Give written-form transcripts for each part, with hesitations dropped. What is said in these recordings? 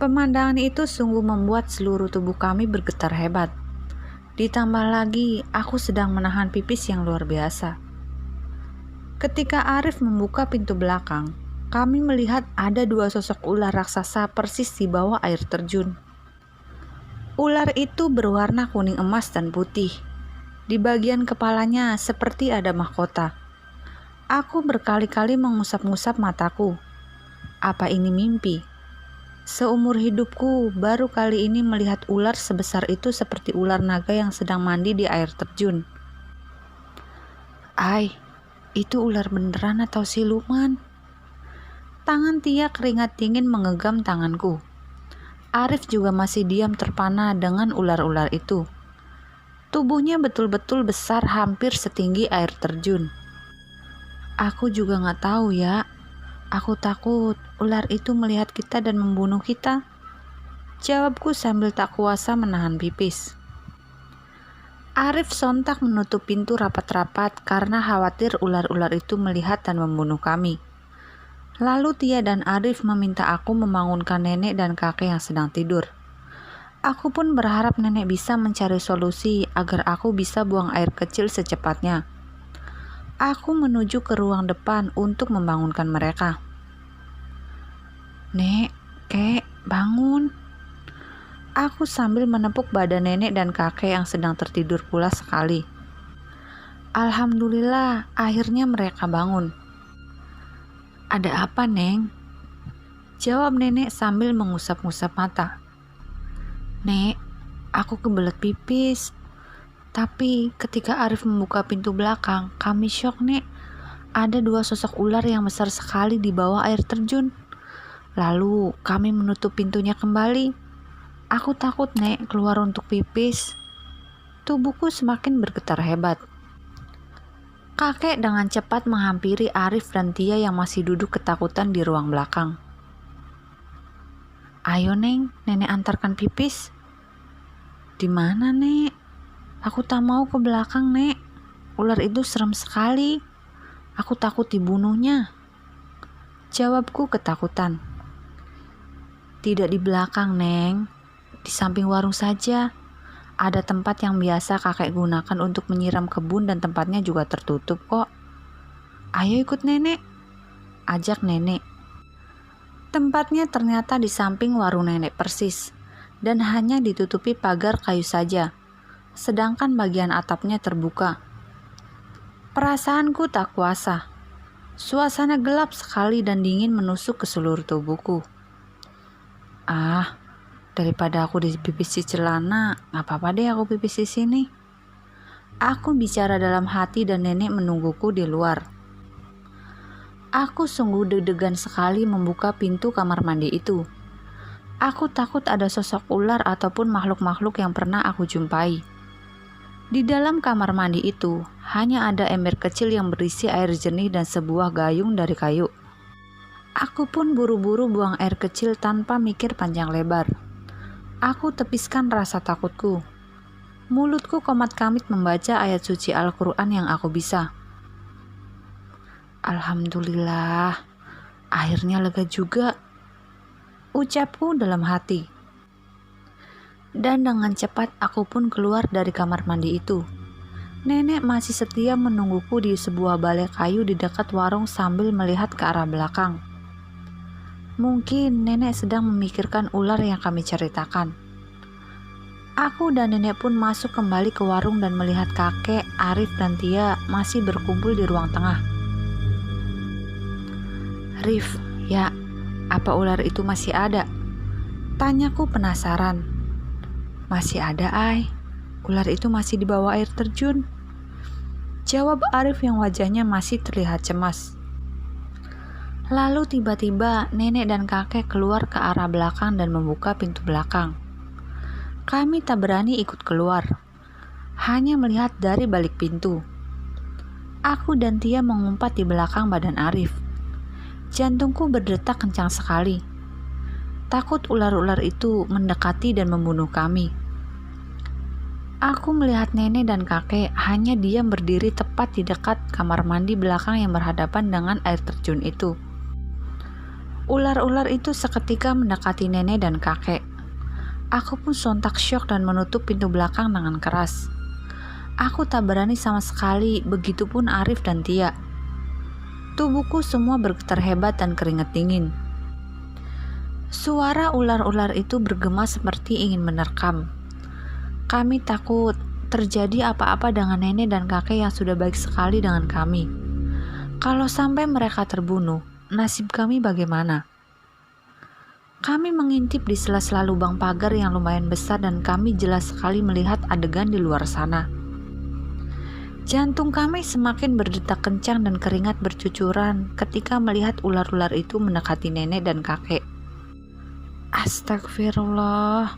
Pemandangan itu sungguh membuat seluruh tubuh kami bergetar hebat. Ditambah lagi, aku sedang menahan pipis yang luar biasa. Ketika Arif membuka pintu belakang, kami melihat ada dua sosok ular raksasa persis di bawah air terjun. Ular itu berwarna kuning emas dan putih. Di bagian kepalanya seperti ada mahkota. Aku berkali-kali mengusap-ngusap mataku. Apa ini mimpi? Seumur hidupku baru kali ini melihat ular sebesar itu seperti ular naga yang sedang mandi di air terjun. Ai, itu ular beneran atau siluman? Tangan Tia keringat dingin menggenggam tanganku. Arif juga masih diam terpana dengan ular-ular itu. Tubuhnya betul-betul besar, hampir setinggi air terjun. Aku juga gak tahu ya. Aku takut ular itu melihat kita dan membunuh kita. Jawabku sambil tak kuasa menahan pipis. Arif sontak menutup pintu rapat-rapat karena khawatir ular-ular itu melihat dan membunuh kami. Lalu Tia dan Arif meminta aku membangunkan nenek dan kakek yang sedang tidur. Aku pun berharap nenek bisa mencari solusi agar aku bisa buang air kecil secepatnya. Aku menuju ke ruang depan untuk membangunkan mereka. Nek, kek, bangun. Aku sambil menepuk badan nenek dan kakek yang sedang tertidur pula sekali. Alhamdulillah, akhirnya mereka bangun. Ada apa, Neng? Jawab nenek sambil mengusap-ngusap mata. Nek, aku kebelet pipis. Tapi ketika Arif membuka pintu belakang, kami syok, Nek. Ada dua sosok ular yang besar sekali di bawah air terjun. Lalu kami menutup pintunya kembali. Aku takut, Nek, keluar untuk pipis. Tubuhku semakin bergetar hebat. Kakek dengan cepat menghampiri Arif dan Tia yang masih duduk ketakutan di ruang belakang. Ayo, Neng, nenek antarkan pipis. Di mana, Nek? Aku tak mau ke belakang, Nek. Ular itu serem sekali. Aku takut dibunuhnya. Jawabku ketakutan. Tidak di belakang, Neng. Di samping warung saja. Ada tempat yang biasa kakek gunakan untuk menyiram kebun dan tempatnya juga tertutup kok. Ayo ikut nenek. Ajak nenek. Tempatnya ternyata di samping warung nenek persis. Dan hanya ditutupi pagar kayu saja. Sedangkan bagian atapnya terbuka. Perasaanku tak kuasa. Suasana gelap sekali dan dingin menusuk ke seluruh tubuhku. Daripada aku dipipis di celana, gak apa-apa deh aku pipis di sini. Aku bicara dalam hati dan nenek menungguku di luar. Aku sungguh deg-degan sekali membuka pintu kamar mandi itu. Aku takut ada sosok ular ataupun makhluk-makhluk yang pernah aku jumpai. Di dalam kamar mandi itu, hanya ada ember kecil yang berisi air jernih dan sebuah gayung dari kayu. Aku pun buru-buru buang air kecil tanpa mikir panjang lebar. Aku tepiskan rasa takutku. Mulutku komat-kamit membaca ayat suci Al-Quran yang aku bisa. Alhamdulillah, akhirnya lega juga, ucapku dalam hati. Dan dengan cepat aku pun keluar dari kamar mandi itu. Nenek masih setia menungguku di sebuah balai kayu di dekat warung sambil melihat ke arah belakang. Mungkin nenek sedang memikirkan ular yang kami ceritakan. Aku dan nenek pun masuk kembali ke warung dan melihat kakek, Arif dan Tia masih berkumpul di ruang tengah. Rif, ya, apa ular itu masih ada? Tanyaku penasaran. Masih ada, Ai. Ular itu masih di bawah air terjun. Jawab Arif yang wajahnya masih terlihat cemas. Lalu tiba-tiba nenek dan kakek keluar ke arah belakang dan membuka pintu belakang. Kami tak berani ikut keluar, hanya melihat dari balik pintu. Aku dan Tia mengumpat di belakang badan Arif. Jantungku berdetak kencang sekali. Takut ular-ular itu mendekati dan membunuh kami. Aku melihat nenek dan kakek hanya diam berdiri tepat di dekat kamar mandi belakang yang berhadapan dengan air terjun itu. Ular-ular itu seketika mendekati nenek dan kakek. Aku pun sontak syok dan menutup pintu belakang dengan keras. Aku tak berani sama sekali, begitupun Arif dan Tia. Tubuhku semua bergetar hebat dan keringat dingin. Suara ular-ular itu bergema seperti ingin menerkam. Kami takut terjadi apa-apa dengan nenek dan kakek yang sudah baik sekali dengan kami. Kalau sampai mereka terbunuh, nasib kami bagaimana? Kami mengintip di sela-sela lubang pagar yang lumayan besar dan kami jelas sekali melihat adegan di luar sana. Jantung kami semakin berdetak kencang dan keringat bercucuran ketika melihat ular-ular itu mendekati nenek dan kakek. Astagfirullah,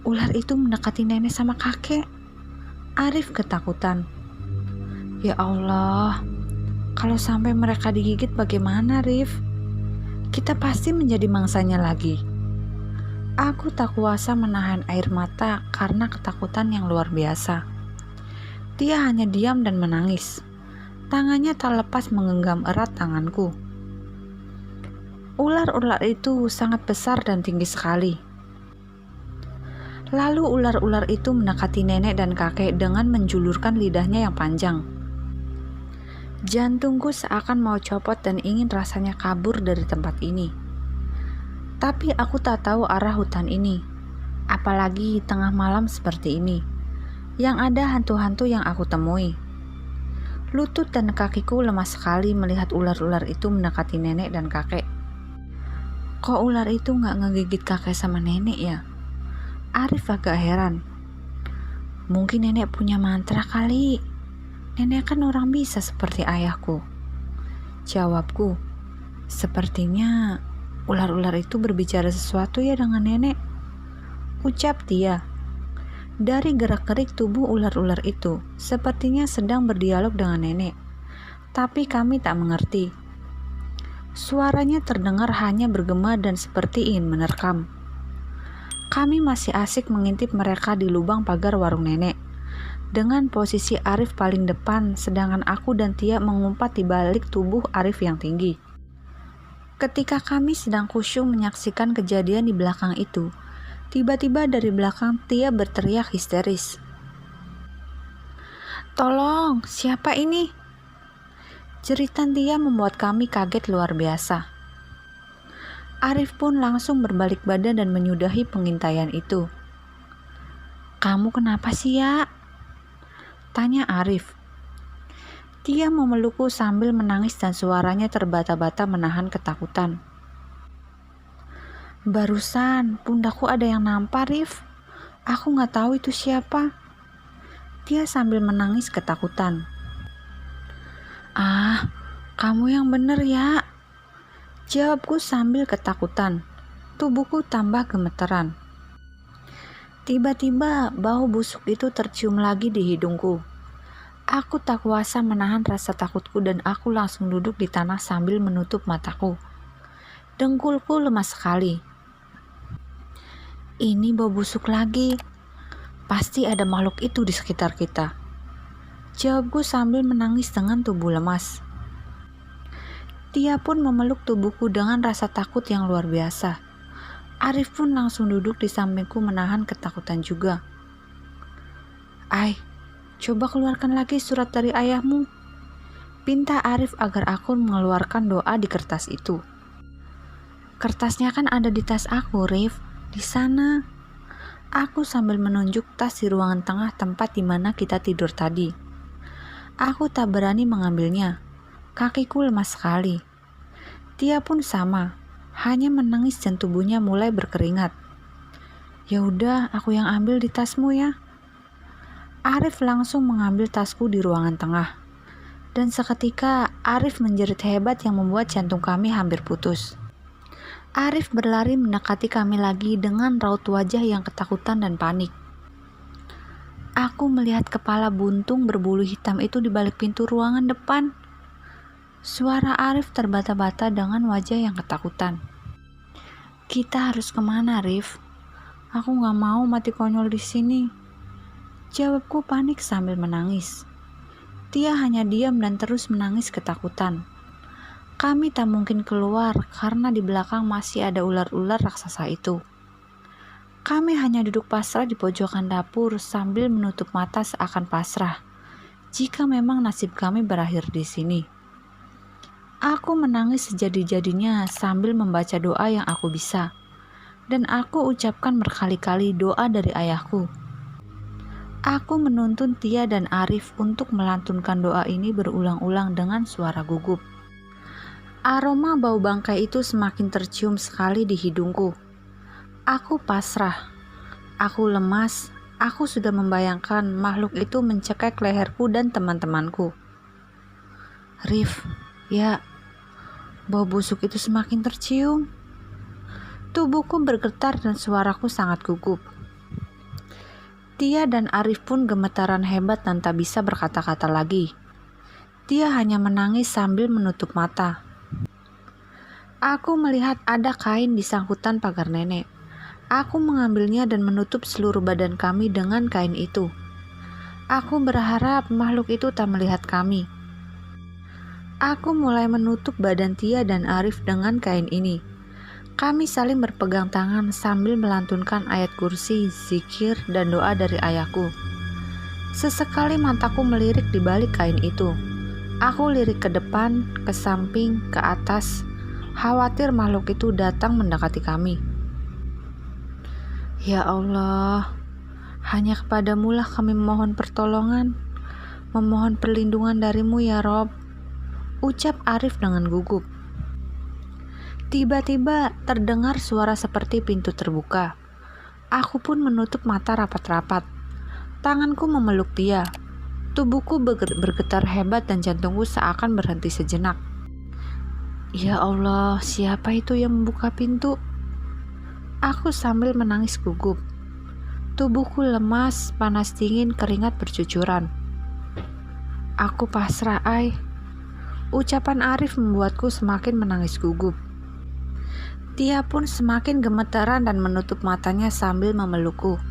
ular itu mendekati nenek sama kakek. Arif ketakutan. Ya Allah, kalau sampai mereka digigit bagaimana, Rif? Kita pasti menjadi mangsanya lagi. Aku tak kuasa menahan air mata karena ketakutan yang luar biasa. Dia hanya diam dan menangis. Tangannya tak lepas menggenggam erat tanganku. Ular-ular itu sangat besar dan tinggi sekali. Lalu ular-ular itu mendekati nenek dan kakek dengan menjulurkan lidahnya yang panjang. Jantungku seakan mau copot dan ingin rasanya kabur dari tempat ini. Tapi aku tak tahu arah hutan ini, apalagi tengah malam seperti ini, yang ada hantu-hantu yang aku temui. Lutut dan kakiku lemas sekali melihat ular-ular itu mendekati nenek dan kakek. Kok ular itu gak ngegigit kakek sama nenek ya? Arif agak heran. Mungkin nenek punya mantra kali. Nenek kan orang bisa seperti ayahku. Jawabku. Sepertinya ular-ular itu berbicara sesuatu ya dengan nenek. Ucap dia. Dari gerak-gerik tubuh ular-ular itu, sepertinya sedang berdialog dengan nenek. Tapi kami tak mengerti. Suaranya terdengar hanya bergema dan seperti ingin menerkam. Kami masih asik mengintip mereka di lubang pagar warung nenek. Dengan posisi Arif paling depan, sedangkan aku dan Tia mengumpat di balik tubuh Arif yang tinggi. Ketika kami sedang khusyuk menyaksikan kejadian di belakang itu, tiba-tiba dari belakang Tia berteriak histeris. Tolong, siapa ini? Jeritan Tia membuat kami kaget luar biasa. Arif pun langsung berbalik badan dan menyudahi pengintaian itu. Kamu kenapa sih ya? Tanya Arif. Dia memelukku sambil menangis dan suaranya terbata-bata menahan ketakutan. Barusan pundakku ada yang nampar, Rif. Aku gak tahu itu siapa. Dia sambil menangis ketakutan. Ah, kamu yang bener ya. Jawabku sambil ketakutan. Tubuhku tambah gemeteran. Tiba-tiba bau busuk itu tercium lagi di hidungku. Aku tak kuasa menahan rasa takutku dan aku langsung duduk di tanah sambil menutup mataku. Dengkulku lemas sekali. Ini bau busuk lagi. Pasti ada makhluk itu di sekitar kita. Jawabku sambil menangis dengan tubuh lemas. Dia pun memeluk tubuhku dengan rasa takut yang luar biasa. Arif pun langsung duduk di sampingku menahan ketakutan juga. Coba keluarkan lagi surat dari ayahmu. Pinta Arif agar aku mengeluarkan doa di kertas itu. Kertasnya kan ada di tas aku, Rif. Di sana. Aku sambil menunjuk tas di ruangan tengah tempat di mana kita tidur tadi. Aku tak berani mengambilnya. Kakiku lemas sekali. Dia pun sama. Hanya menangis dan tubuhnya mulai berkeringat. Ya udah, aku yang ambil di tasmu ya. Arif langsung mengambil tasku di ruangan tengah. Dan seketika Arif menjerit hebat yang membuat jantung kami hampir putus. Arif berlari mendekati kami lagi dengan raut wajah yang ketakutan dan panik. Aku melihat kepala buntung berbulu hitam itu di balik pintu ruangan depan. Suara Arif terbata-bata dengan wajah yang ketakutan. Kita harus kemana, Rif? Aku gak mau mati konyol di sini. Jawabku panik sambil menangis. Dia hanya diam dan terus menangis ketakutan. Kami tak mungkin keluar karena di belakang masih ada ular-ular raksasa itu. Kami hanya duduk pasrah di pojokan dapur sambil menutup mata seakan pasrah jika memang nasib kami berakhir di sini. Aku menangis sejadi-jadinya sambil membaca doa yang aku bisa, dan aku ucapkan berkali-kali doa dari ayahku. Aku menuntun Tia dan Arif untuk melantunkan doa ini berulang-ulang dengan suara gugup. Aroma bau bangkai itu semakin tercium sekali di hidungku. Aku pasrah, aku lemas, aku sudah membayangkan makhluk itu mencekik leherku dan teman-temanku. Rif, ya, bau busuk itu semakin tercium. Tubuhku bergetar dan suaraku sangat gugup. Tia dan Arif pun gemetaran hebat dan tak bisa berkata-kata lagi. Tia hanya menangis sambil menutup mata. Aku melihat ada kain di sangkutan pagar nenek. Aku mengambilnya dan menutup seluruh badan kami dengan kain itu. Aku berharap makhluk itu tak melihat kami. Aku mulai menutup badan Tia dan Arif dengan kain ini. Kami saling berpegang tangan sambil melantunkan ayat kursi, zikir, dan doa dari ayahku. Sesekali mataku melirik di balik kain itu. Aku lirik ke depan, ke samping, ke atas, khawatir makhluk itu datang mendekati kami. Ya Allah, hanya kepadamu lah kami memohon pertolongan, memohon perlindungan darimu ya Rob, ucap Arif dengan gugup. Tiba-tiba terdengar suara seperti pintu terbuka. Aku pun menutup mata rapat-rapat. Tanganku memeluk Tia. Tubuhku bergetar hebat dan jantungku seakan berhenti sejenak. Ya Allah, siapa itu yang membuka pintu? Aku sambil menangis gugup. Tubuhku lemas, panas dingin, keringat bercucuran. Aku pasrah, Ai. Ucapan Arif membuatku semakin menangis gugup. Tia pun semakin gemetaran dan menutup matanya sambil memelukku.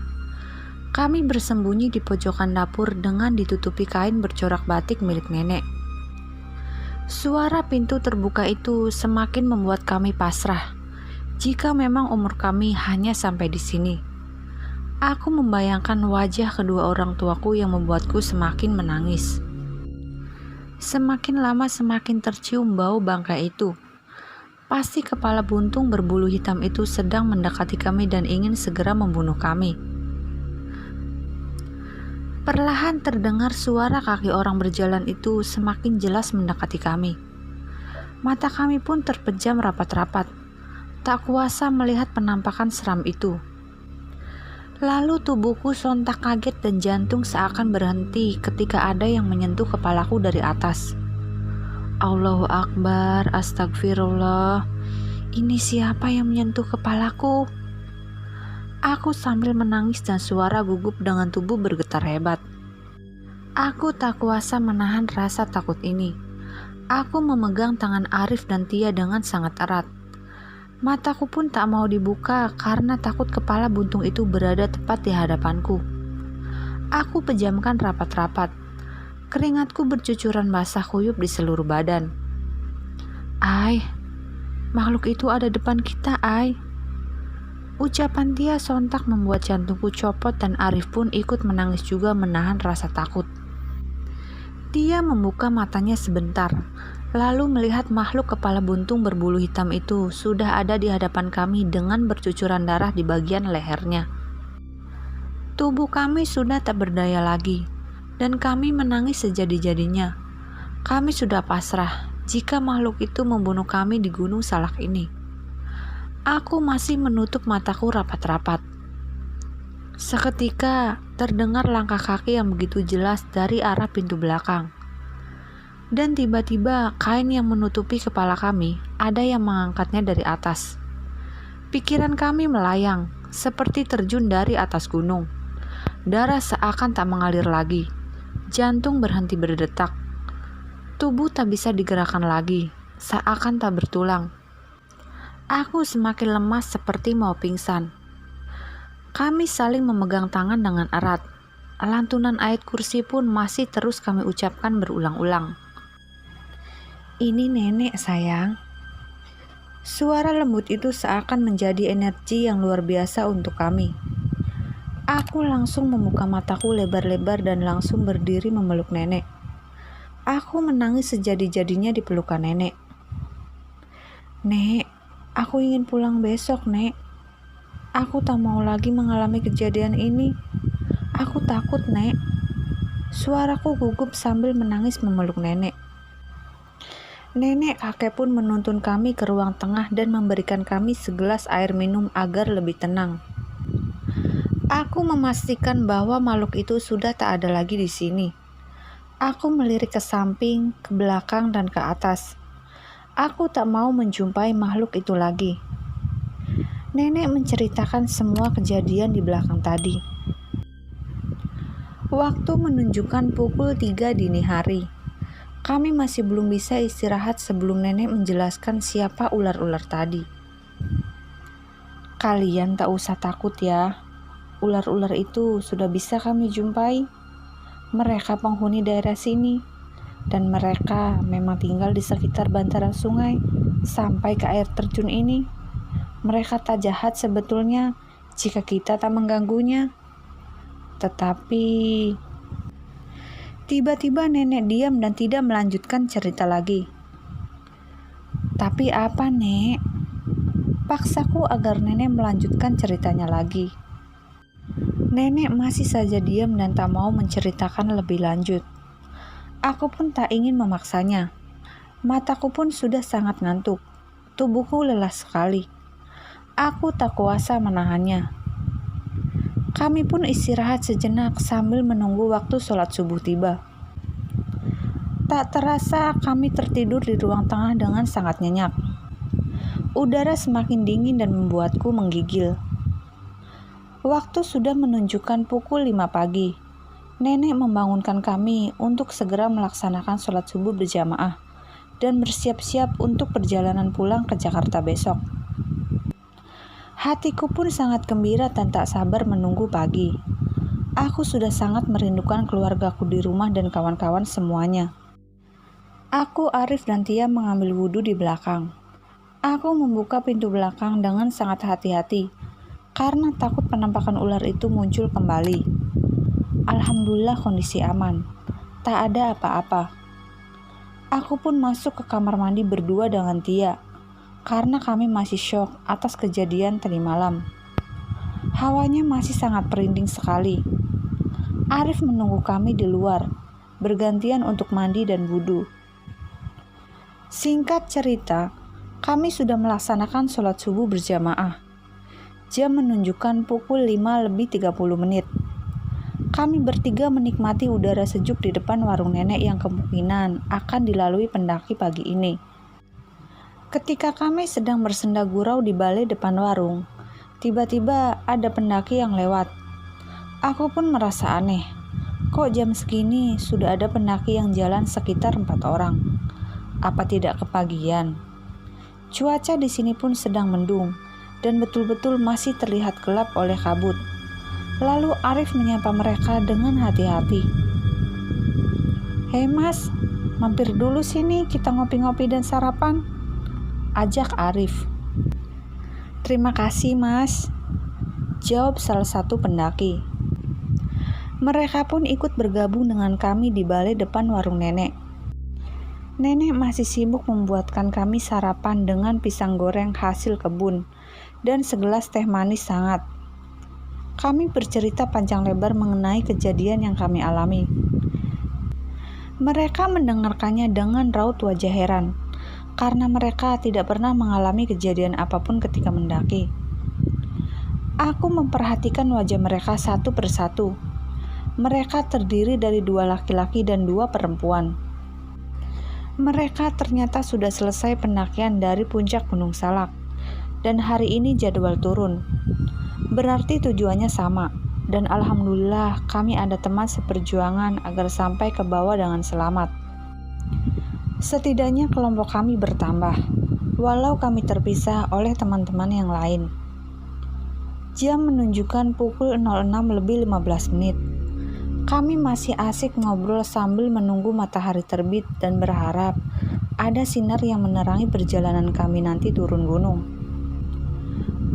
Kami bersembunyi di pojokan dapur dengan ditutupi kain bercorak batik milik nenek. Suara pintu terbuka itu semakin membuat kami pasrah. Jika memang umur kami hanya sampai di sini. Aku membayangkan wajah kedua orang tuaku yang membuatku semakin menangis. Semakin lama semakin tercium bau bangkai itu. Pasti kepala buntung berbulu hitam itu sedang mendekati kami dan ingin segera membunuh kami. Perlahan terdengar suara kaki orang berjalan itu semakin jelas mendekati kami. Mata kami pun terpejam rapat-rapat. Tak kuasa melihat penampakan seram itu. Lalu tubuhku sontak kaget dan jantung seakan berhenti ketika ada yang menyentuh kepalaku dari atas. Allahu Akbar, astagfirullah. Ini siapa yang menyentuh kepalaku? Aku sambil menangis dan suara gugup dengan tubuh bergetar hebat. Aku tak kuasa menahan rasa takut ini. Aku memegang tangan Arif dan Tia dengan sangat erat. Mataku pun tak mau dibuka karena takut kepala buntung itu berada tepat di hadapanku. Aku pejamkan rapat-rapat. Keringatku bercucuran basah kuyup di seluruh badan. Ai, makhluk itu ada depan kita, Ai. Ucapan Tia sontak membuat jantungku copot dan Arif pun ikut menangis juga menahan rasa takut. Tia membuka matanya sebentar, lalu melihat makhluk kepala buntung berbulu hitam itu sudah ada di hadapan kami dengan bercucuran darah di bagian lehernya. Tubuh kami sudah tak berdaya lagi, dan kami menangis sejadi-jadinya. Kami sudah pasrah jika makhluk itu membunuh kami di Gunung Salak ini. Aku masih menutup mataku rapat-rapat. Seketika terdengar langkah kaki yang begitu jelas dari arah pintu belakang. Dan tiba-tiba kain yang menutupi kepala kami ada yang mengangkatnya dari atas. Pikiran kami melayang seperti terjun dari atas gunung. Darah seakan tak mengalir lagi. Jantung berhenti berdetak. Tubuh tak bisa digerakkan lagi, seakan tak bertulang. Aku semakin lemas seperti mau pingsan. Kami saling memegang tangan dengan erat. Lantunan ayat kursi pun masih terus kami ucapkan berulang-ulang. "Ini nenek sayang." Suara lembut itu seakan menjadi energi yang luar biasa untuk kami. Aku langsung membuka mataku lebar-lebar dan langsung berdiri memeluk nenek. Aku menangis sejadi-jadinya di pelukan nenek. "Nek, aku ingin pulang besok, Nek. Aku tak mau lagi mengalami kejadian ini. Aku takut, Nek." Suaraku gugup sambil menangis memeluk nenek. Nenek kakek pun menuntun kami ke ruang tengah dan memberikan kami segelas air minum agar lebih tenang. Aku memastikan bahwa makhluk itu sudah tak ada lagi di sini. Aku melirik ke samping, ke belakang, dan ke atas. Aku tak mau menjumpai makhluk itu lagi. Nenek menceritakan semua kejadian di belakang tadi. Waktu menunjukkan pukul 3 dini hari. Kami masih belum bisa istirahat sebelum nenek menjelaskan siapa ular-ular tadi. "Kalian tak usah takut ya. Ular-ular itu sudah bisa kami jumpai. Mereka penghuni daerah sini. Dan mereka memang tinggal di sekitar bantaran sungai sampai ke air terjun ini. Mereka tak jahat sebetulnya jika kita tak mengganggunya. Tetapi..." Tiba-tiba nenek diam dan tidak melanjutkan cerita lagi. "Tapi apa, Nek?" Paksaku agar nenek melanjutkan ceritanya lagi. Nenek masih saja diam dan tak mau menceritakan lebih lanjut. Aku pun tak ingin memaksanya. Mataku pun sudah sangat ngantuk. Tubuhku lelah sekali. Aku tak kuasa menahannya. Kami pun istirahat sejenak sambil menunggu waktu sholat subuh tiba. Tak terasa kami tertidur di ruang tengah dengan sangat nyenyak. Udara semakin dingin dan membuatku menggigil. Waktu sudah menunjukkan pukul 5 pagi. Nenek membangunkan kami untuk segera melaksanakan sholat subuh berjamaah dan bersiap-siap untuk perjalanan pulang ke Jakarta besok. Hatiku pun sangat gembira dan tak sabar menunggu pagi. Aku sudah sangat merindukan keluargaku di rumah dan kawan-kawan semuanya. Aku, Arif, dan Tia mengambil wudhu di belakang. Aku membuka pintu belakang dengan sangat hati-hati karena takut penampakan ular itu muncul kembali. Alhamdulillah kondisi aman. Tak ada apa-apa. Aku pun masuk ke kamar mandi berdua dengan Tia karena kami masih syok atas kejadian tadi malam. Hawanya masih sangat merinding sekali. Arif menunggu kami di luar, bergantian untuk mandi dan wudhu. Singkat cerita, kami sudah melaksanakan sholat subuh berjamaah. Jam menunjukkan pukul 5:30. Kami bertiga menikmati udara sejuk di depan warung nenek yang kemungkinan akan dilalui pendaki pagi ini. Ketika kami sedang bersenda gurau di balai depan warung, tiba-tiba ada pendaki yang lewat. Aku pun merasa aneh. Kok jam segini sudah ada pendaki yang jalan sekitar 4 orang? Apa tidak kepagian? Cuaca di sini pun sedang mendung dan betul-betul masih terlihat gelap oleh kabut. Lalu Arif menyapa mereka dengan hati-hati. "Hei Mas, mampir dulu sini kita ngopi-ngopi dan sarapan," ajak Arif. "Terima kasih Mas," jawab salah satu pendaki. Mereka pun ikut bergabung dengan kami di balai depan warung nenek. Nenek masih sibuk membuatkan kami sarapan dengan pisang goreng hasil kebun dan segelas teh manis hangat. Kami bercerita panjang lebar mengenai kejadian yang kami alami. Mereka mendengarkannya dengan raut wajah heran, karena mereka tidak pernah mengalami kejadian apapun ketika mendaki. Aku memperhatikan wajah mereka satu persatu. Mereka terdiri dari 2 laki-laki dan 2 perempuan. Mereka ternyata sudah selesai pendakian dari puncak Gunung Salak, dan hari ini jadwal turun. Berarti tujuannya sama, dan alhamdulillah kami ada teman seperjuangan agar sampai ke bawah dengan selamat. Setidaknya kelompok kami bertambah, walau kami terpisah oleh teman-teman yang lain. Jam menunjukkan pukul 06:15. Kami masih asik ngobrol sambil menunggu matahari terbit dan berharap ada sinar yang menerangi perjalanan kami nanti turun gunung.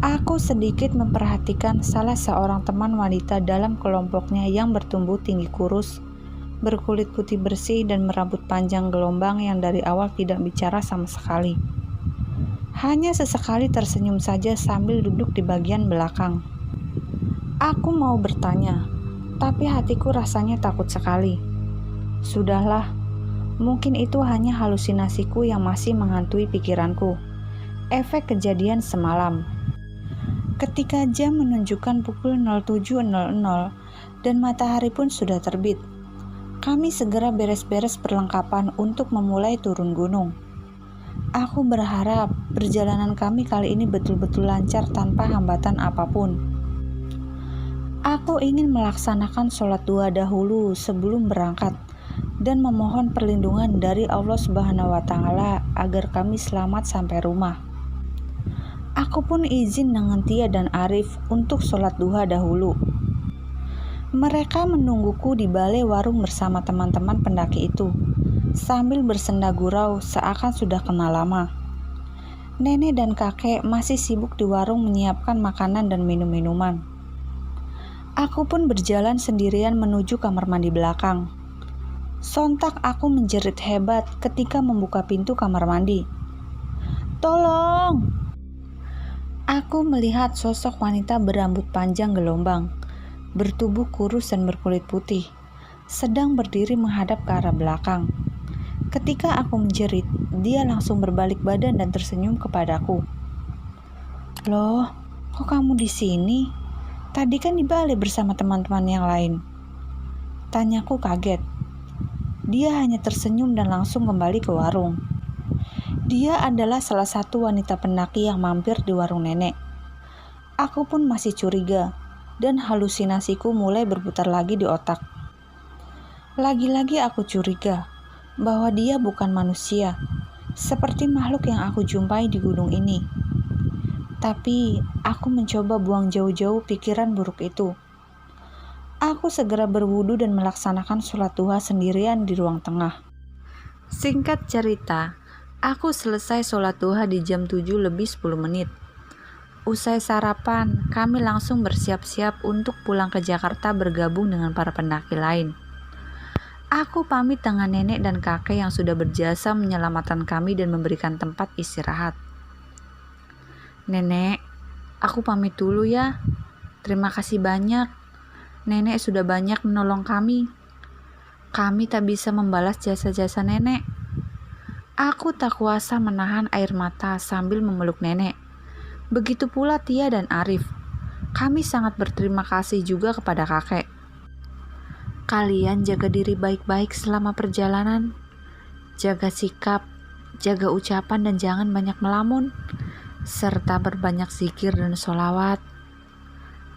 Aku sedikit memperhatikan salah seorang teman wanita dalam kelompoknya yang bertumbuh tinggi kurus, berkulit putih bersih dan merambut panjang gelombang yang dari awal tidak bicara sama sekali. Hanya sesekali tersenyum saja sambil duduk di bagian belakang. Aku mau bertanya, tapi hatiku rasanya takut sekali. Sudahlah, mungkin itu hanya halusinasiku yang masih menghantui pikiranku. Efek kejadian semalam. Ketika jam menunjukkan pukul 07.00 dan matahari pun sudah terbit, kami segera beres-beres perlengkapan untuk memulai turun gunung. Aku berharap perjalanan kami kali ini betul-betul lancar tanpa hambatan apapun. Aku ingin melaksanakan sholat duha dahulu sebelum berangkat dan memohon perlindungan dari Allah Subhanahu wa Ta'ala agar kami selamat sampai rumah. Aku pun izin dengan Tia dan Arif untuk sholat duha dahulu. Mereka menungguku di balai warung bersama teman-teman pendaki itu, sambil bersenda gurau seakan sudah kenal lama. Nenek dan kakek masih sibuk di warung menyiapkan makanan dan minum-minuman. Aku pun berjalan sendirian menuju kamar mandi belakang. Sontak aku menjerit hebat ketika membuka pintu kamar mandi. "Tolong!" Aku melihat sosok wanita berambut panjang gelombang, bertubuh kurus dan berkulit putih, sedang berdiri menghadap ke arah belakang. Ketika aku menjerit, dia langsung berbalik badan dan tersenyum kepadaku. "Loh, kok kamu di sini? Tadi kan di balai bersama teman-teman yang lain," tanyaku kaget. Dia hanya tersenyum dan langsung kembali ke warung. Dia adalah salah satu wanita pendaki yang mampir di warung nenek. Aku pun masih curiga, dan halusinasiku mulai berputar lagi di otak. Lagi-lagi aku curiga bahwa dia bukan manusia, seperti makhluk yang aku jumpai di gunung ini. Tapi aku mencoba buang jauh-jauh pikiran buruk itu. Aku segera berwudu dan melaksanakan sholat duha sendirian di ruang tengah. Singkat cerita, aku selesai sholat duha di jam 7:10. Usai sarapan, kami langsung bersiap-siap untuk pulang ke Jakarta bergabung dengan para pendaki lain. Aku pamit dengan nenek dan kakek yang sudah berjasa menyelamatkan kami dan memberikan tempat istirahat. "Nenek, aku pamit dulu ya. Terima kasih banyak. Nenek sudah banyak menolong kami. Kami tak bisa membalas jasa-jasa nenek." Aku tak kuasa menahan air mata sambil memeluk nenek. Begitu pula Tia dan Arif. Kami sangat berterima kasih juga kepada kakek. "Kalian jaga diri baik-baik selama perjalanan. Jaga sikap, jaga ucapan dan jangan banyak melamun, serta berbanyak zikir dan sholawat.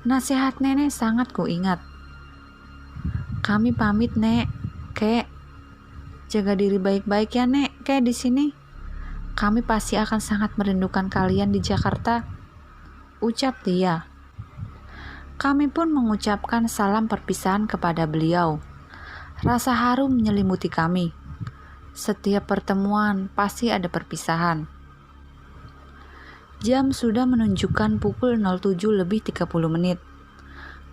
Nasihat nenek sangat kuingat. Kami pamit, Nek. Kek, jaga diri baik-baik ya, Nek. Kek di sini. Kami pasti akan sangat merindukan kalian di Jakarta," ucap Tia. Kami pun mengucapkan salam perpisahan kepada beliau. Rasa haru menyelimuti kami. Setiap pertemuan pasti ada perpisahan. Jam sudah menunjukkan pukul 07:30.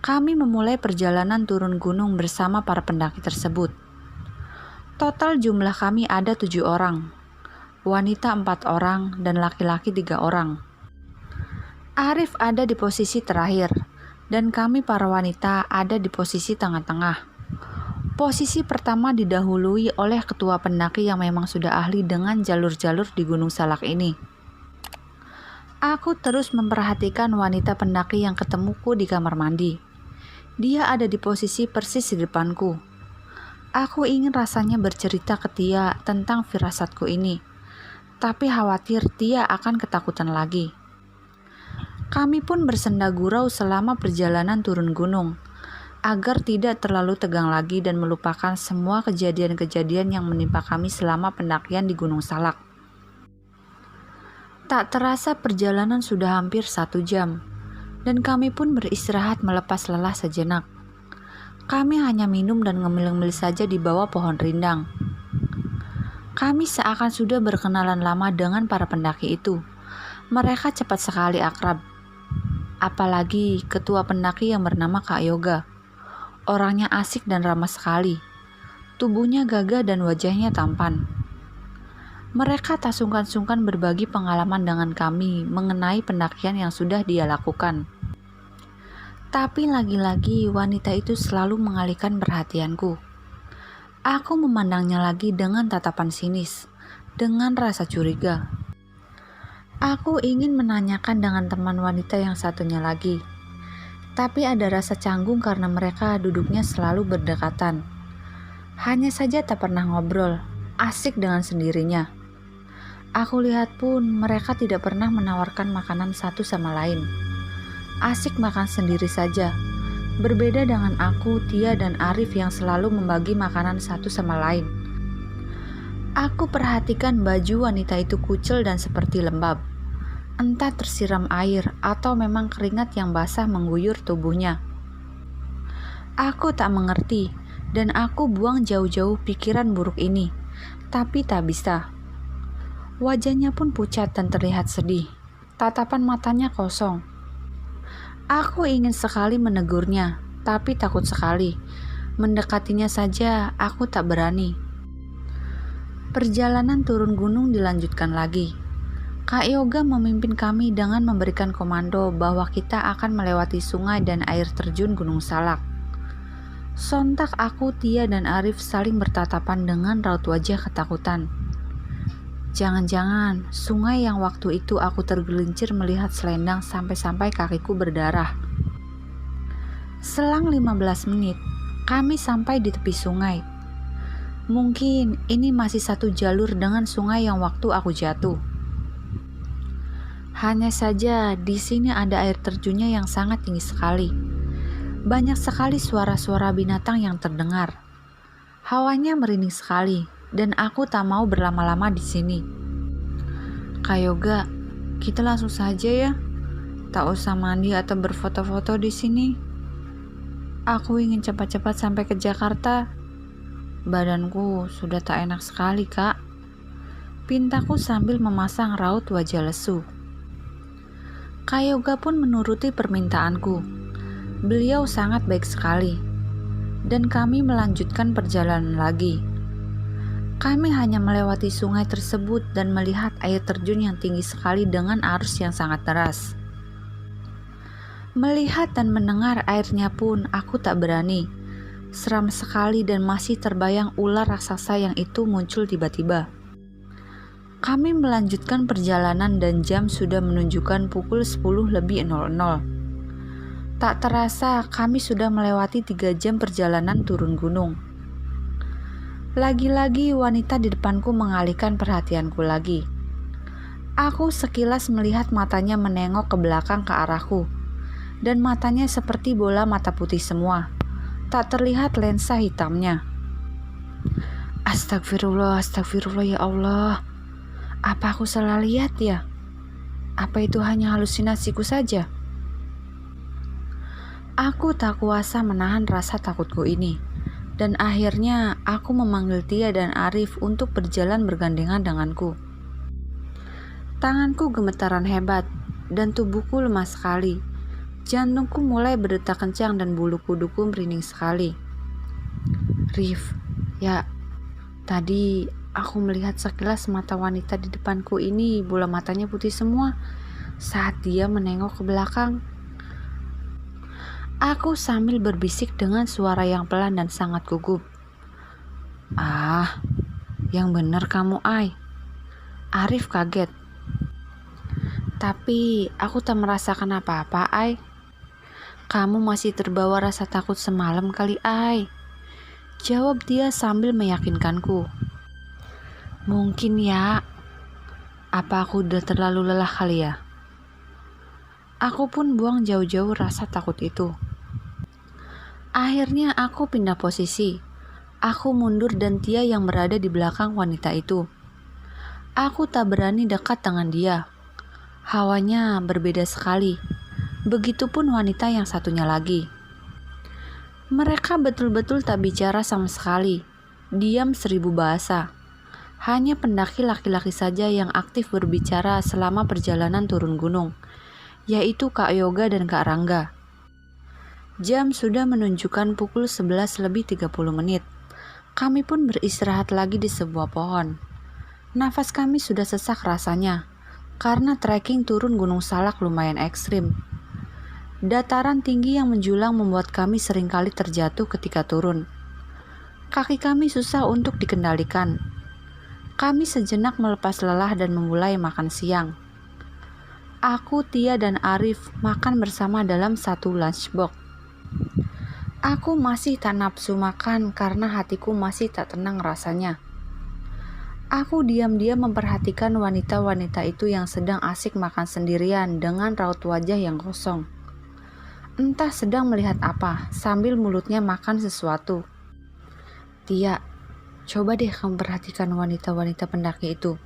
Kami memulai perjalanan turun gunung bersama para pendaki tersebut. Total jumlah kami ada 7 orang, wanita 4 orang dan laki-laki 3 orang. Arif ada di posisi terakhir, dan kami para wanita ada di posisi tengah-tengah. Posisi pertama didahului oleh ketua pendaki yang memang sudah ahli dengan jalur-jalur di Gunung Salak ini. Aku terus memperhatikan wanita pendaki yang ketemuku di kamar mandi. Dia ada di posisi persis di depanku. Aku ingin rasanya bercerita ke Tia tentang firasatku ini, tapi khawatir Tia akan ketakutan lagi. Kami pun bersenda gurau selama perjalanan turun gunung, agar tidak terlalu tegang lagi dan melupakan semua kejadian-kejadian yang menimpa kami selama pendakian di Gunung Salak. Tak terasa perjalanan sudah hampir 1 jam, dan kami pun beristirahat melepas lelah sejenak. Kami hanya minum dan ngemil-ngemil saja di bawah pohon rindang. Kami seakan sudah berkenalan lama dengan para pendaki itu. Mereka cepat sekali akrab. Apalagi ketua pendaki yang bernama Kak Yoga. Orangnya asik dan ramah sekali. Tubuhnya gagah dan wajahnya tampan. Mereka tak sungkan-sungkan berbagi pengalaman dengan kami mengenai pendakian yang sudah dia lakukan. Tapi lagi-lagi wanita itu selalu mengalihkan perhatianku. Aku memandangnya lagi dengan tatapan sinis, dengan rasa curiga. Aku ingin menanyakan dengan teman wanita yang satunya lagi. Tapi ada rasa canggung karena mereka duduknya selalu berdekatan. Hanya saja tak pernah ngobrol, asik dengan sendirinya. Aku lihat pun mereka tidak pernah menawarkan makanan satu sama lain. Asik makan sendiri saja. Berbeda dengan aku, Tia, dan Arif yang selalu membagi makanan satu sama lain. Aku perhatikan baju wanita itu kucel dan seperti lembab. Entah tersiram air atau memang keringat yang basah mengguyur tubuhnya. Aku tak mengerti dan aku buang jauh-jauh pikiran buruk ini. Tapi tak bisa. Wajahnya pun pucat dan terlihat sedih. Tatapan matanya kosong. Aku ingin sekali menegurnya, tapi takut sekali. Mendekatinya saja aku tak berani. Perjalanan turun gunung dilanjutkan lagi. Kak Yoga memimpin kami dengan memberikan komando bahwa kita akan melewati sungai dan air terjun Gunung Salak. Sontak aku, Tia, dan Arif saling bertatapan dengan raut wajah ketakutan. Jangan-jangan sungai yang waktu itu aku tergelincir melihat selendang sampai-sampai kakiku berdarah. Selang 15 menit, kami sampai di tepi sungai. Mungkin ini masih satu jalur dengan sungai yang waktu aku jatuh. Hanya saja di sini ada air terjunnya yang sangat tinggi sekali. Banyak sekali suara-suara binatang yang terdengar. Hawanya merinding sekali. Dan aku tak mau berlama-lama di sini. Kak Yoga, kita langsung saja ya. Tak usah mandi atau berfoto-foto di sini. Aku ingin cepat-cepat sampai ke Jakarta. Badanku sudah tak enak sekali, Kak. Pintaku sambil memasang raut wajah lesu. Kak Yoga pun menuruti permintaanku. Beliau sangat baik sekali. Dan kami melanjutkan perjalanan lagi. Kami hanya melewati sungai tersebut dan melihat air terjun yang tinggi sekali dengan arus yang sangat deras. Melihat dan mendengar airnya pun aku tak berani. Seram sekali dan masih terbayang ular raksasa yang itu muncul tiba-tiba. Kami melanjutkan perjalanan dan jam sudah menunjukkan pukul 10:00. Tak terasa kami sudah melewati 3 jam perjalanan turun gunung. Lagi-lagi wanita di depanku mengalihkan perhatianku lagi. Aku sekilas melihat matanya menengok ke belakang ke arahku. Dan matanya seperti bola mata putih semua. Tak terlihat lensa hitamnya. Astagfirullah, astagfirullah ya Allah. Apa aku salah lihat ya? Apa itu hanya halusinasiku saja? Aku tak kuasa menahan rasa takutku ini. Dan akhirnya aku memanggil Tia dan Arif untuk berjalan bergandengan denganku. Tanganku gemetaran hebat dan tubuhku lemah sekali. Jantungku mulai berdetak kencang dan bulu kuduku merinding sekali. Rif, ya tadi aku melihat sekilas mata wanita di depanku ini bola matanya putih semua saat dia menengok ke belakang. Aku sambil berbisik dengan suara yang pelan dan sangat gugup. Ah, yang benar kamu, Ai. Arif kaget. Tapi aku tak merasakan apa-apa, Ai. Kamu masih terbawa rasa takut semalam kali, Ai. Jawab dia sambil meyakinkanku. Mungkin ya. Apa aku udah terlalu lelah kali ya? Aku pun buang jauh-jauh rasa takut itu. Akhirnya aku pindah posisi. Aku mundur dan Tia yang berada di belakang wanita itu. Aku tak berani dekat dengan dia. Hawanya berbeda sekali. Begitupun wanita yang satunya lagi. Mereka betul-betul tak bicara sama sekali. Diam 1000 bahasa. Hanya pendaki laki-laki saja yang aktif berbicara selama perjalanan turun gunung, yaitu Kak Yoga dan Kak Rangga. Jam sudah menunjukkan pukul 11:30. Kami pun beristirahat lagi di sebuah pohon. Nafas kami sudah sesak rasanya, karena trekking turun Gunung Salak lumayan ekstrim. Dataran tinggi yang menjulang membuat kami seringkali terjatuh ketika turun. Kaki kami susah untuk dikendalikan. Kami sejenak melepas lelah dan memulai makan siang. Aku, Tia, dan Arif makan bersama dalam satu lunchbox. Aku masih tak nafsu makan karena hatiku masih tak tenang rasanya. Aku diam-diam memperhatikan wanita-wanita itu yang sedang asik makan sendirian dengan raut wajah yang kosong. Entah sedang melihat apa, sambil mulutnya makan sesuatu. Tia, coba deh kamu perhatikan wanita-wanita pendaki itu.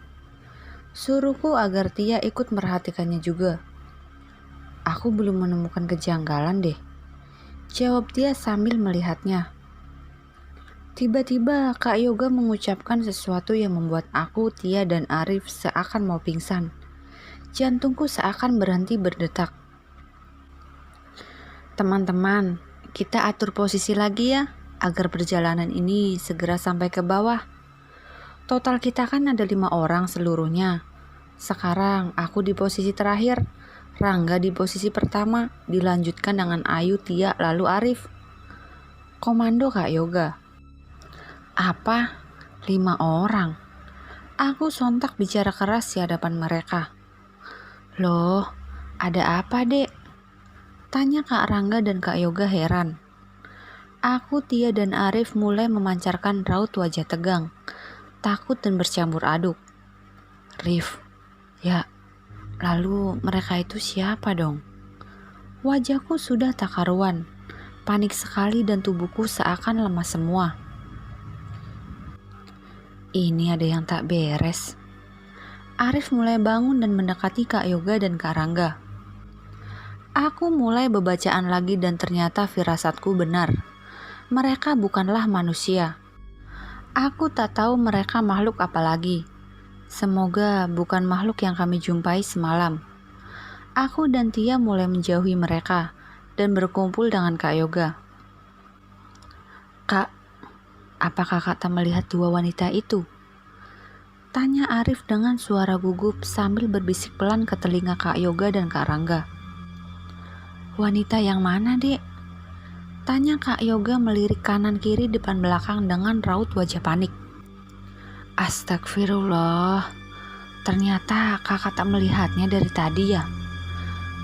Suruhku agar Tia ikut merhatikannya juga. Aku belum menemukan kejanggalan deh, jawab Tia sambil melihatnya. Tiba-tiba Kak Yoga mengucapkan sesuatu yang membuat aku, Tia, dan Arif seakan mau pingsan. Jantungku seakan berhenti berdetak. Teman-teman, kita atur posisi lagi ya, agar perjalanan ini segera sampai ke bawah. Total kita kan ada 5 orang seluruhnya. Sekarang aku di posisi terakhir, Rangga di posisi pertama, dilanjutkan dengan Ayu, Tia, lalu Arif. Komando Kak Yoga. Apa? 5 orang? Aku sontak bicara keras di hadapan mereka. Loh, ada apa dek? Tanya Kak Rangga dan Kak Yoga heran. Aku, Tia, dan Arif mulai memancarkan raut wajah tegang, takut dan bercampur aduk. Rif, ya, lalu mereka itu siapa dong? Wajahku sudah tak karuan, panik sekali dan tubuhku seakan lemas semua. Ini ada yang tak beres. Arif mulai bangun dan mendekati Kak Yoga dan Kak Rangga. Aku mulai bebacaan lagi dan ternyata firasatku benar. Mereka bukanlah manusia. Aku tak tahu mereka makhluk apa lagi. Semoga bukan makhluk yang kami jumpai semalam. Aku dan Tia mulai menjauhi mereka dan berkumpul dengan Kak Yoga. Kak, apakah Kak tak melihat 2 wanita itu? Tanya Arif dengan suara gugup sambil berbisik pelan ke telinga Kak Yoga dan Kak Rangga. Wanita yang mana, Dek? Tanya Kak Yoga melirik kanan kiri depan belakang dengan raut wajah panik. Astagfirullah, ternyata kakak tak melihatnya dari tadi ya.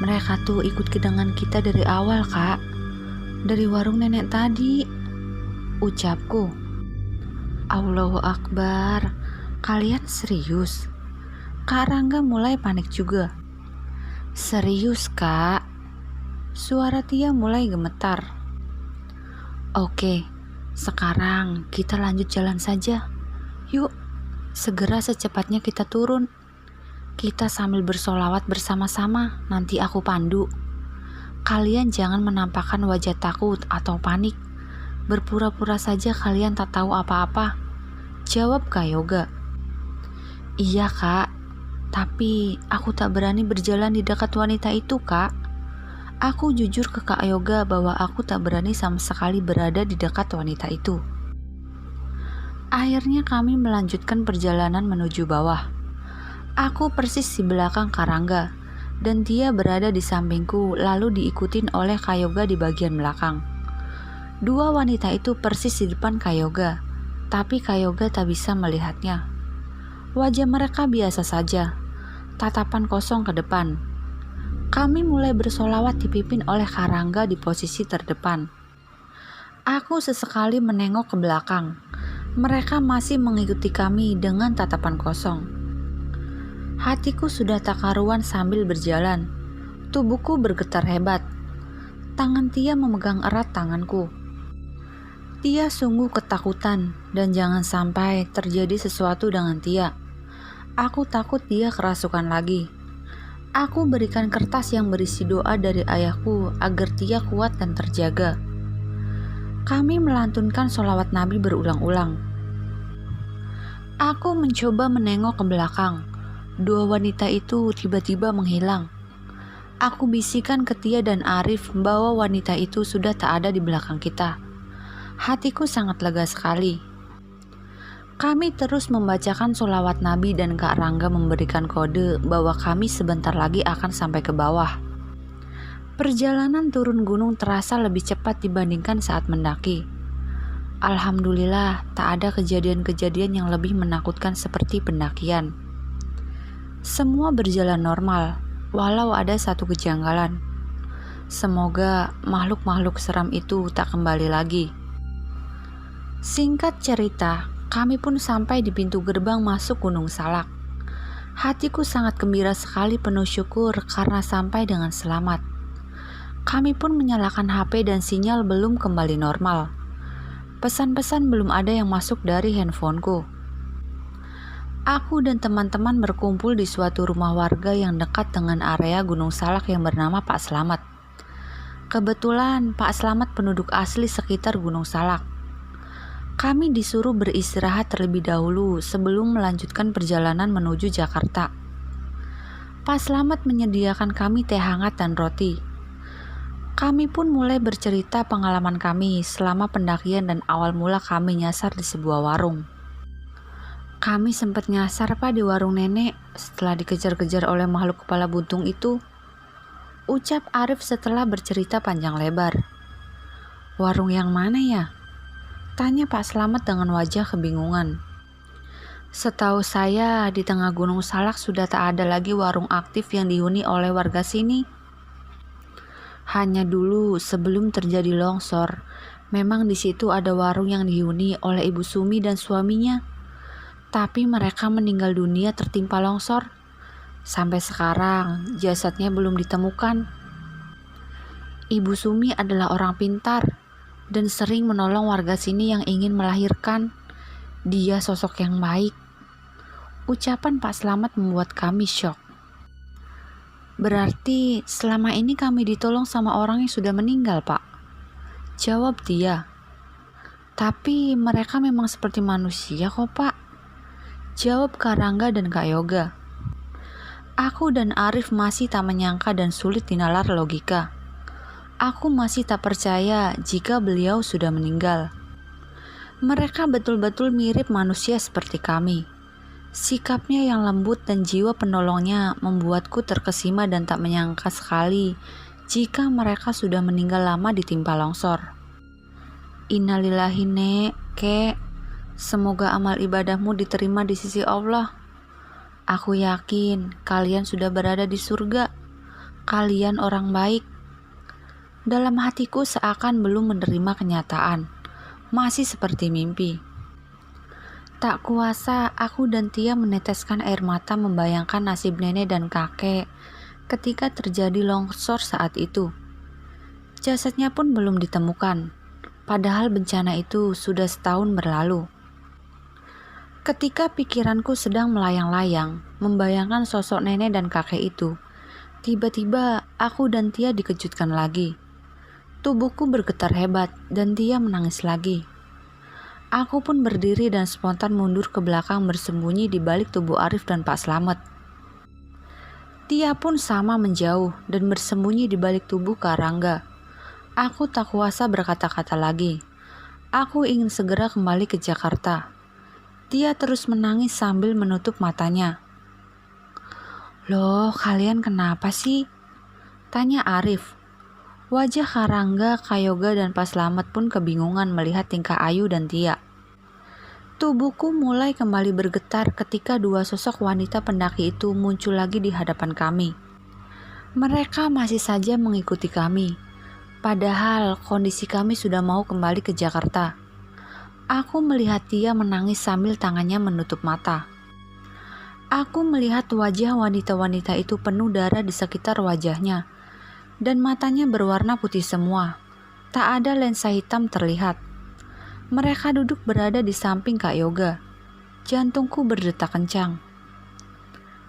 Mereka tuh ikut dengan kita dari awal, Kak. Dari warung nenek tadi, ucapku. Allahu Akbar, kalian serius? Kak Rangga mulai panik juga. Serius, Kak? Suara Tia mulai gemetar. Oke, sekarang kita lanjut jalan saja. Yuk, segera secepatnya kita turun. Kita sambil bersolawat bersama-sama, nanti aku pandu. Kalian jangan menampakkan wajah takut atau panik. Berpura-pura saja kalian tak tahu apa-apa, jawab Kak Yoga. Iya Kak, tapi aku tak berani berjalan di dekat wanita itu, Kak. Aku jujur ke Kak Yoga bahwa aku tak berani sama sekali berada di dekat wanita itu. Akhirnya kami melanjutkan perjalanan menuju bawah. Aku persis di belakang Kak Rangga, dan dia berada di sampingku lalu diikutin oleh Kak Yoga di bagian belakang. 2 wanita itu persis di depan Kak Yoga, tapi Kak Yoga tak bisa melihatnya. Wajah mereka biasa saja, tatapan kosong ke depan. Kami mulai bersolawat dipimpin oleh Kak Rangga di posisi terdepan. Aku sesekali menengok ke belakang. Mereka masih mengikuti kami dengan tatapan kosong. Hatiku sudah tak karuan sambil berjalan. Tubuhku bergetar hebat. Tangan Tia memegang erat tanganku. Tia sungguh ketakutan dan jangan sampai terjadi sesuatu dengan Tia. Aku takut dia kerasukan lagi. Aku berikan kertas yang berisi doa dari ayahku agar Tia kuat dan terjaga. Kami melantunkan sholawat Nabi berulang-ulang. Aku mencoba menengok ke belakang. Dua wanita itu tiba-tiba menghilang. Aku bisikan ke Tia dan Arif bahwa wanita itu sudah tak ada di belakang kita. Hatiku sangat lega sekali. Kami terus membacakan sholawat Nabi dan Kak Rangga memberikan kode bahwa kami sebentar lagi akan sampai ke bawah. Perjalanan turun gunung terasa lebih cepat dibandingkan saat mendaki. Alhamdulillah, tak ada kejadian-kejadian yang lebih menakutkan seperti pendakian. Semua berjalan normal, walau ada satu kejanggalan. Semoga makhluk-makhluk seram itu tak kembali lagi. Singkat cerita, kami pun sampai di pintu gerbang masuk Gunung Salak. Hatiku sangat gembira sekali, penuh syukur karena sampai dengan selamat. Kami pun menyalakan HP dan sinyal belum kembali normal. Pesan-pesan belum ada yang masuk dari handphoneku. Aku dan teman-teman berkumpul di suatu rumah warga yang dekat dengan area Gunung Salak yang bernama Pak Slamet. Kebetulan Pak Slamet penduduk asli sekitar Gunung Salak. Kami disuruh beristirahat terlebih dahulu sebelum melanjutkan perjalanan menuju Jakarta. Pak Slamet menyediakan kami teh hangat dan roti. Kami pun mulai bercerita pengalaman kami selama pendakian dan awal mula kami nyasar di sebuah warung. Kami sempat nyasar Pak di warung nenek setelah dikejar-kejar oleh makhluk kepala buntung itu. Ucap Arif setelah bercerita panjang lebar. Warung yang mana ya? Tanya Pak Slamet dengan wajah kebingungan. Setahu saya di tengah Gunung Salak sudah tak ada lagi warung aktif yang dihuni oleh warga sini. Hanya dulu sebelum terjadi longsor, memang di situ ada warung yang dihuni oleh Ibu Sumi dan suaminya. Tapi mereka meninggal dunia tertimpa longsor. Sampai sekarang jasadnya belum ditemukan. Ibu Sumi adalah orang pintar dan sering menolong warga sini yang ingin melahirkan. Dia sosok yang baik. Ucapan Pak Slamet membuat kami syok. Berarti selama ini kami ditolong sama orang yang sudah meninggal, Pak. Jawab dia. Tapi mereka memang seperti manusia kok, Pak. Jawab Kak Rangga dan Kak Yoga. Aku dan Arif masih tak menyangka dan sulit dinalar logika. Aku masih tak percaya jika beliau sudah meninggal. Mereka betul-betul mirip manusia seperti kami. Sikapnya yang lembut dan jiwa penolongnya membuatku terkesima dan tak menyangka sekali jika mereka sudah meninggal lama ditimpa longsor. Innalillahi nek, kek. Semoga amal ibadahmu diterima di sisi Allah. Aku yakin kalian sudah berada di surga. Kalian orang baik. Dalam hatiku seakan belum menerima kenyataan. Masih seperti mimpi. Tak kuasa, aku dan Tia meneteskan air mata membayangkan nasib nenek dan kakek ketika terjadi longsor saat itu. Jasadnya pun belum ditemukan, padahal bencana itu sudah setahun berlalu. Ketika pikiranku sedang melayang-layang, membayangkan sosok nenek dan kakek itu, tiba-tiba aku dan Tia dikejutkan lagi. Tubuhku bergetar hebat dan Tia menangis lagi. Aku pun berdiri dan spontan mundur ke belakang bersembunyi di balik tubuh Arif dan Pak Slamet. Tia pun sama menjauh dan bersembunyi di balik tubuh Kak Rangga. Aku tak kuasa berkata-kata lagi. Aku ingin segera kembali ke Jakarta. Tia terus menangis sambil menutup matanya. Loh, kalian kenapa sih? Tanya Arif. Wajah Kak Rangga, Kak Yoga, dan Pak Slamet pun kebingungan melihat tingkah Ayu dan Tia. Tubuhku mulai kembali bergetar ketika dua sosok wanita pendaki itu muncul lagi di hadapan kami. Mereka masih saja mengikuti kami, padahal kondisi kami sudah mau kembali ke Jakarta. Aku melihat Tia menangis sambil tangannya menutup mata. Aku melihat wajah wanita-wanita itu penuh darah di sekitar wajahnya. Dan matanya berwarna putih semua. Tak ada lensa hitam terlihat. Mereka duduk berada di samping Kak Yoga. Jantungku berdetak kencang.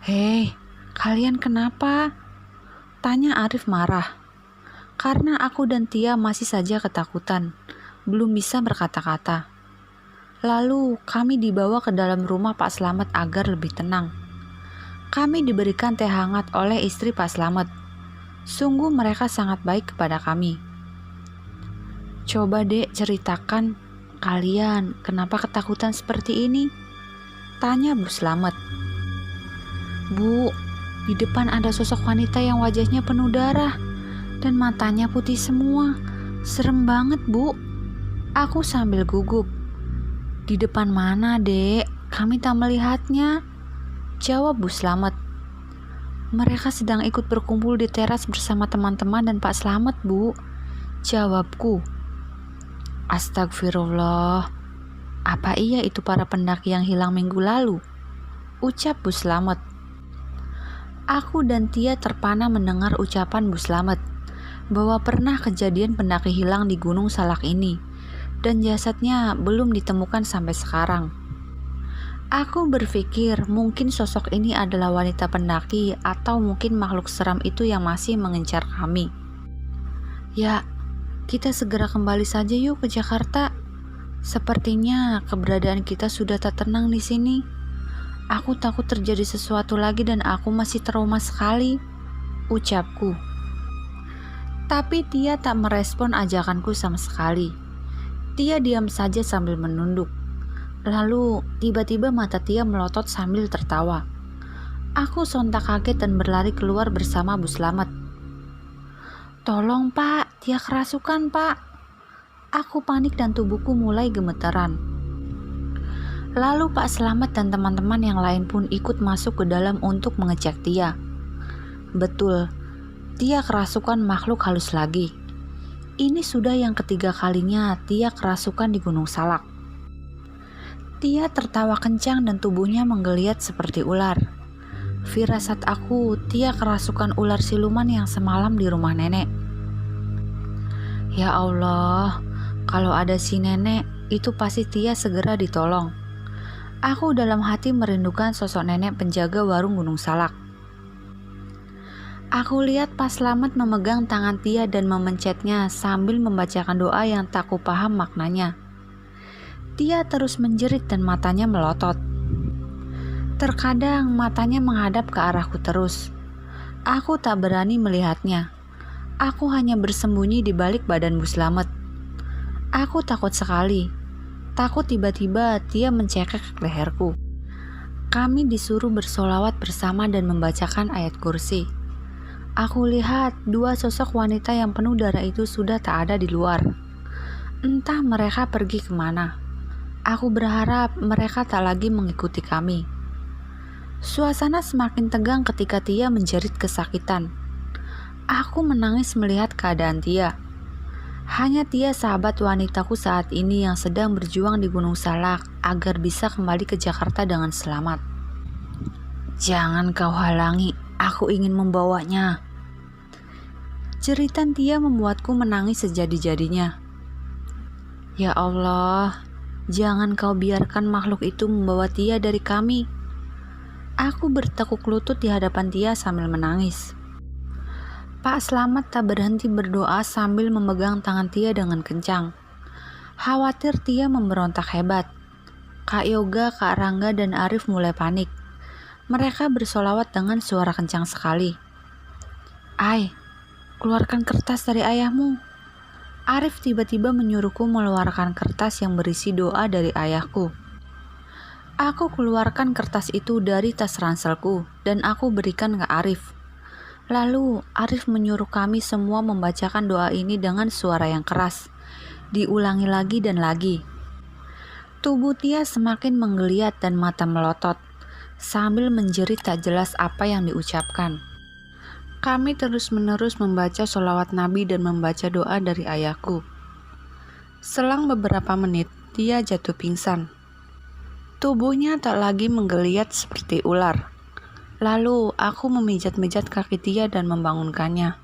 Hei, kalian kenapa? Tanya Arif marah. Karena aku dan Tia masih saja ketakutan. Belum bisa berkata-kata. Lalu kami dibawa ke dalam rumah Pak Slamet agar lebih tenang. Kami diberikan teh hangat oleh istri Pak Slamet. Sungguh mereka sangat baik kepada kami. Coba Dek ceritakan kalian kenapa ketakutan seperti ini? Tanya Bu Slamet. Bu, di depan ada sosok wanita yang wajahnya penuh darah dan matanya putih semua. Serem banget Bu. Aku sambil gugup. Di depan mana Dek? Kami tak melihatnya. Jawab Bu Slamet. Mereka sedang ikut berkumpul di teras bersama teman-teman dan Pak Slamet Bu. Jawabku. Astagfirullah. Apa iya itu para pendaki yang hilang minggu lalu? Ucap Bu Slamet. Aku dan Tia terpana mendengar ucapan Bu Slamet bahwa pernah kejadian pendaki hilang di Gunung Salak ini dan jasadnya belum ditemukan sampai sekarang. Aku berpikir mungkin sosok ini adalah wanita pendaki atau mungkin makhluk seram itu yang masih mengincar kami. Ya, kita segera kembali saja yuk ke Jakarta. Sepertinya keberadaan kita sudah tak tenang di sini. Aku takut terjadi sesuatu lagi dan aku masih trauma sekali, ucapku. Tapi Tia tak merespon ajakanku sama sekali. Tia diam saja sambil menunduk. Lalu tiba-tiba mata Tia melotot sambil tertawa. Aku sontak kaget dan berlari keluar bersama Bu Slamet. Tolong Pak, Tia kerasukan Pak. Aku panik dan tubuhku mulai gemeteran. Lalu Pak Slamet dan teman-teman yang lain pun ikut masuk ke dalam untuk mengecek Tia. Betul, Tia kerasukan makhluk halus lagi. Ini sudah yang ketiga kalinya Tia kerasukan di Gunung Salak. Tia tertawa kencang dan tubuhnya menggeliat seperti ular. Firasat aku, Tia kerasukan ular siluman yang semalam di rumah nenek. Ya Allah, kalau ada si nenek, itu pasti Tia segera ditolong. Aku dalam hati merindukan sosok nenek penjaga warung Gunung Salak. Aku lihat Pak Slamet memegang tangan Tia dan memencetnya sambil membacakan doa yang tak kupaham maknanya. Tia terus menjerit dan matanya melotot. Terkadang matanya menghadap ke arahku terus. Aku tak berani melihatnya. Aku hanya bersembunyi di balik badan Bu Slamet. Aku takut sekali. Takut tiba-tiba Tia mencekik leherku. Kami disuruh bersolawat bersama dan membacakan ayat kursi. Aku lihat dua sosok wanita yang penuh darah itu sudah tak ada di luar. Entah mereka pergi kemana. Aku berharap mereka tak lagi mengikuti kami. Suasana semakin tegang ketika Tia menjerit kesakitan. Aku menangis melihat keadaan Tia. Hanya Tia sahabat wanitaku saat ini yang sedang berjuang di Gunung Salak agar bisa kembali ke Jakarta dengan selamat. Jangan kau halangi. Aku ingin membawanya. Jeritan Tia membuatku menangis sejadi-jadinya. Ya Allah, jangan kau biarkan makhluk itu membawa Tia dari kami. Aku bertekuk lutut di hadapan Tia sambil menangis. Pak Slamet tak berhenti berdoa sambil memegang tangan Tia dengan kencang. Khawatir Tia memberontak hebat. Kak Yoga, Kak Rangga, dan Arif mulai panik. Mereka bersolawat dengan suara kencang sekali. Ai, keluarkan kertas dari ayahmu. Arif tiba-tiba menyuruhku mengeluarkan kertas yang berisi doa dari ayahku. Aku keluarkan kertas itu dari tas ranselku dan aku berikan ke Arif. Lalu Arif menyuruh kami semua membacakan doa ini dengan suara yang keras. Diulangi lagi dan lagi. Tubuh Tia semakin menggeliat dan mata melotot. Sambil menjerit tak jelas apa yang diucapkan. Kami terus-menerus membaca sholawat Nabi dan membaca doa dari ayahku. Selang beberapa menit, Tia jatuh pingsan. Tubuhnya tak lagi menggeliat seperti ular. Lalu aku memijat-mijat kaki Tia dan membangunkannya.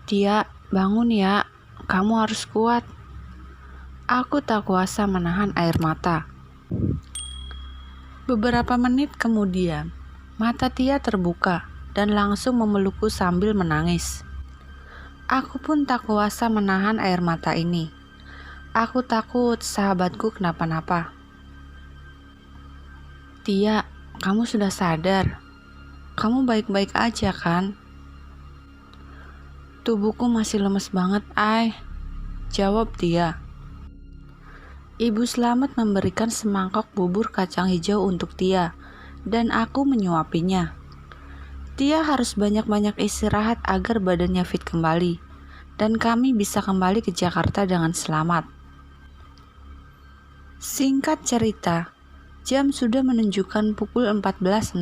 Tia, bangun ya, kamu harus kuat. Aku tak kuasa menahan air mata. Beberapa menit kemudian, mata Tia terbuka dan langsung memelukku sambil menangis. Aku pun tak kuasa menahan air mata ini. Aku takut sahabatku kenapa-napa. Tia, kamu sudah sadar? Kamu baik-baik aja kan? Tubuhku masih lemes banget, Ai. Jawab Tia. Ibu Slamet memberikan semangkok bubur kacang hijau untuk Tia, dan aku menyuapinya. Tia harus banyak-banyak istirahat agar badannya fit kembali, dan kami bisa kembali ke Jakarta dengan selamat. Singkat cerita, jam sudah menunjukkan pukul 14.00.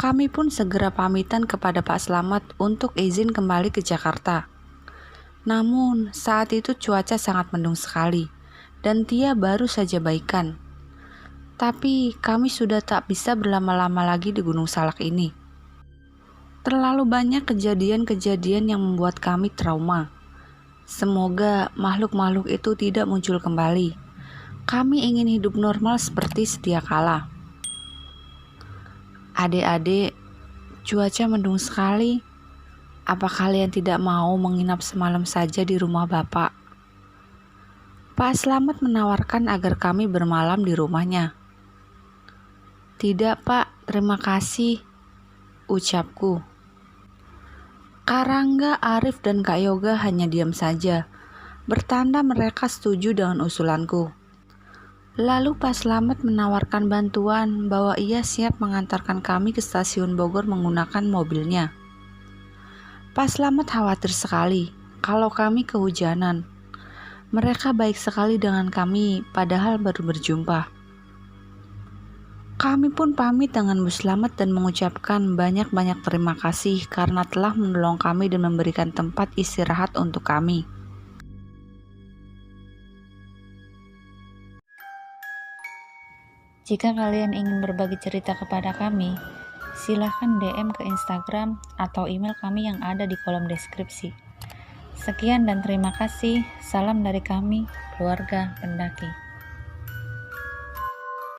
Kami pun segera pamitan kepada Pak Slamet untuk izin kembali ke Jakarta. Namun, saat itu cuaca sangat mendung sekali, dan Tia baru saja baikan. Tapi, kami sudah tak bisa berlama-lama lagi di Gunung Salak ini. Terlalu banyak kejadian-kejadian yang membuat kami trauma. Semoga makhluk-makhluk itu tidak muncul kembali. Kami ingin hidup normal seperti sedia kala. Adik-adik, cuaca mendung sekali. Apa kalian tidak mau menginap semalam saja di rumah Bapak? Pak Slamet menawarkan agar kami bermalam di rumahnya. Tidak, Pak, terima kasih, ucapku. Karangga, Arif, dan Kak Yoga hanya diam saja, bertanda mereka setuju dengan usulanku. Lalu Pak Slamet menawarkan bantuan bahwa ia siap mengantarkan kami ke stasiun Bogor menggunakan mobilnya. Pak Slamet khawatir sekali kalau kami kehujanan. Mereka baik sekali dengan kami padahal baru berjumpa. Kami pun pamit dengan Bu Slamet dan mengucapkan banyak-banyak terima kasih karena telah menolong kami dan memberikan tempat istirahat untuk kami. Jika kalian ingin berbagi cerita kepada kami, silahkan DM ke Instagram atau email kami yang ada di kolom deskripsi. Sekian dan terima kasih. Salam dari kami, keluarga pendaki.